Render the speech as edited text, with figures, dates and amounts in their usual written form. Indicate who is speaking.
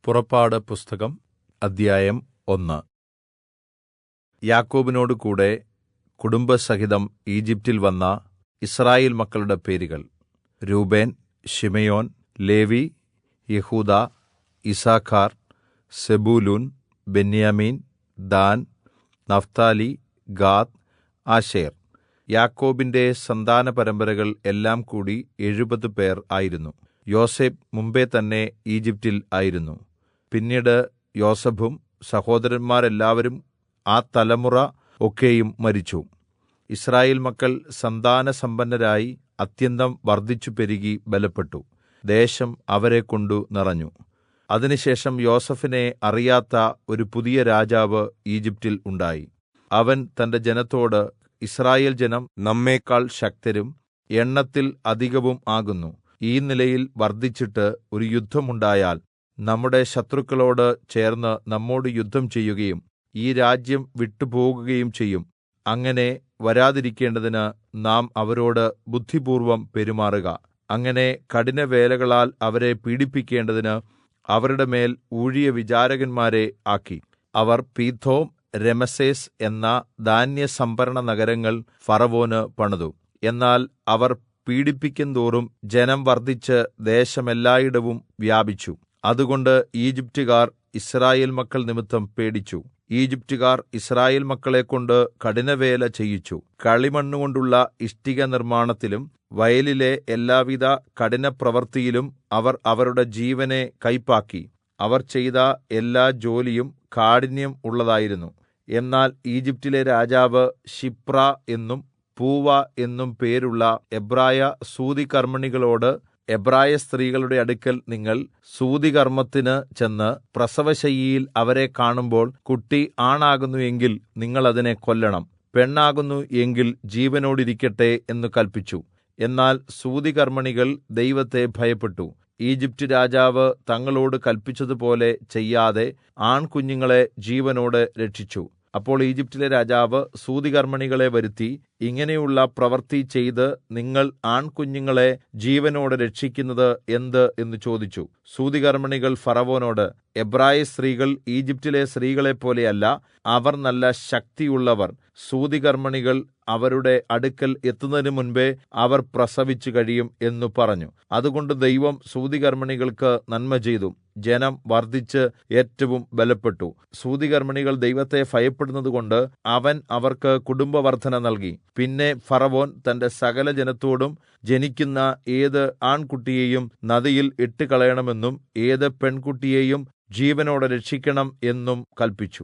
Speaker 1: പുറപ്പാട് പുസ്തകം അദ്ധ്യായം 1. യാക്കോബിനോടുകൂടെ കുടുംബസഹിതം ഈജിപ്റ്റിൽ വന്ന യിസ്രായേൽ മക്കളുടെ പേരുകൾ: രൂബേൻ, ശിമെയോൻ, ലേവി, യെഹൂദാ, യിസ്സാഖാർ, സെബൂലൂൻ, ബെന്യാമീൻ, ദാൻ, നഫ്താലി, ഗാദ്, ആശേർ. യാക്കോബിന്റെ സന്താനപരമ്പരകൾ എല്ലാം കൂടി 70 പേർ ആയിരുന്നു. യോസേഫ് മുമ്പെ തന്നെ ഈജിപ്റ്റിൽ ആയിരുന്നു. പിന്നീട് യോസേഫും സഹോദരന്മാരെല്ലാവരും ആ തലമുറ ഒക്കെയും മരിച്ചു. യിസ്രായേൽ മക്കൾ സന്താനസമ്പന്നരായി അത്യന്തം വർദ്ധിച്ചു പെരുകി ബലപ്പെട്ടു. ദേശം അവരെക്കൊണ്ടു നിറഞ്ഞു. അതിനുശേഷം യോസേഫിനെ അറിയാത്ത ഒരു പുതിയ രാജാവ് ഈജിപ്റ്റിൽ ഉണ്ടായി. അവൻ തന്റെ ജനത്തോട്, യിസ്രായേൽ ജനം നമ്മെക്കാൾ ശക്തരും എണ്ണത്തിൽ അധികവും ആകുന്നു. ഈ നിലയിൽ വർദ്ധിച്ചിട്ട് ഒരു യുദ്ധമുണ്ടായാൽ നമ്മുടെ ശത്രുക്കളോട് ചേർന്ന് നമ്മോട് യുദ്ധം ചെയ്യുകയും ഈ രാജ്യം വിട്ടുപോകുകയും ചെയ്യും. അങ്ങനെ വരാതിരിക്കേണ്ടതിന് നാം അവരോട് ബുദ്ധിപൂർവ്വം പെരുമാറുക. അങ്ങനെ കഠിനവേലകളാൽ അവരെ പീഡിപ്പിക്കേണ്ടതിന് അവരുടെ മേൽ ഊഴിയവിചാരകന്മാരെ ആക്കി. അവർ പീഥോം, രമസേസ് എന്ന ധാന്യസംഭരണ നഗരങ്ങൾ ഫറവോന് പണിതു. എന്നാൽ അവർ പീഡിപ്പിക്കുന്തോറും ജനം വർദ്ധിച്ച് ദേശമെല്ലായിടവും വ്യാപിച്ചു. അതുകൊണ്ട് ഈജിപ്റ്റുകാർ യിസ്രായേൽ മക്കൾ നിമിത്തം പേടിച്ചു. ഈജിപ്റ്റുകാർ യിസ്രായേൽ മക്കളെക്കൊണ്ട് കഠിനവേല ചെയ്യിച്ചു. കളിമണ്ണുകൊണ്ടുള്ള ഇഷ്ടിക നിർമ്മാണത്തിലും വയലിലെ എല്ലാവിധ കഠിനപ്രവൃത്തിയിലും അവർ അവരുടെ ജീവനെ കയ്പാക്കി. അവർ ചെയ്ത എല്ലാ ജോലിയും കാഠിന്യം ഉള്ളതായിരുന്നു. എന്നാൽ ഈജിപ്റ്റിലെ രാജാവ് ശിപ്രാ എന്നും പൂവ എന്നും പേരുള്ള എബ്രായ സൂതികർമ്മിണികളോട്, എബ്രായ സ്ത്രീകളുടെ അടുക്കൽ നിങ്ങൾ സൂതികർമ്മത്തിന് ചെന്ന് പ്രസവശയ്യയിൽ അവരെ കാണുമ്പോൾ കുട്ടി ആണാകുന്നു എങ്കിൽ നിങ്ങൾ അതിനെ കൊല്ലണം, പെണ്ണാകുന്നു എങ്കിൽ ജീവനോടിരിക്കട്ടെ എന്ന് കല്പിച്ചു. എന്നാൽ സൂതികർമ്മിണികൾ ദൈവത്തെ ഭയപ്പെട്ടു. ഈജിപ്റ്റ് രാജാവ് തങ്ങളോട് കല്പിച്ചതുപോലെ ചെയ്യാതെ ആൺകുഞ്ഞുങ്ങളെ ജീവനോടെ രക്ഷിച്ചു. അപ്പോൾ ഈജിപ്റ്റിലെ രാജാവ് സൂതികർമ്മിണികളെ വരുത്തി, ഇങ്ങനെയുള്ള പ്രവൃത്തി ചെയ്ത് നിങ്ങൾ ആൺകുഞ്ഞുങ്ങളെ ജീവനോടെ രക്ഷിക്കുന്നത് എന്ത് എന്ന് ചോദിച്ചു. സൂതികർമ്മിണികൾ ഫറവോനോട്, എബ്രായ സ്ത്രീകൾ ഈജിപ്റ്റിലെ സ്ത്രീകളെപ്പോലെയല്ല, അവർ നല്ല ശക്തിയുള്ളവർ. സൂതികർമ്മിണികൾ അവരുടെ അടുക്കൽ എത്തുന്നതിന് മുൻപേ അവർ പ്രസവിച്ചു കഴിയും എന്നു പറഞ്ഞു. അതുകൊണ്ട് ദൈവം സൂതികർമ്മിണികൾക്ക് നന്മ ചെയ്തു. ജനം വർദ്ധിച്ച് ഏറ്റവും ബലപ്പെട്ടു. സൂതികർമ്മിണികൾ ദൈവത്തെ ഭയപ്പെടുന്നതുകൊണ്ട് അവൻ അവർക്ക് കുടുംബവർദ്ധന നൽകി. പിന്നെ ഫറവോൻ തന്റെ സകല ജനത്തോടും, ജനിക്കുന്ന ഏത് ആൺകുട്ടിയെയും നദിയിൽ ഇട്ടുകളയണമെന്നും ഏത് പെൺകുട്ടിയെയും ജീവനോടെ രക്ഷിക്കണം എന്നും കല്പിച്ചു.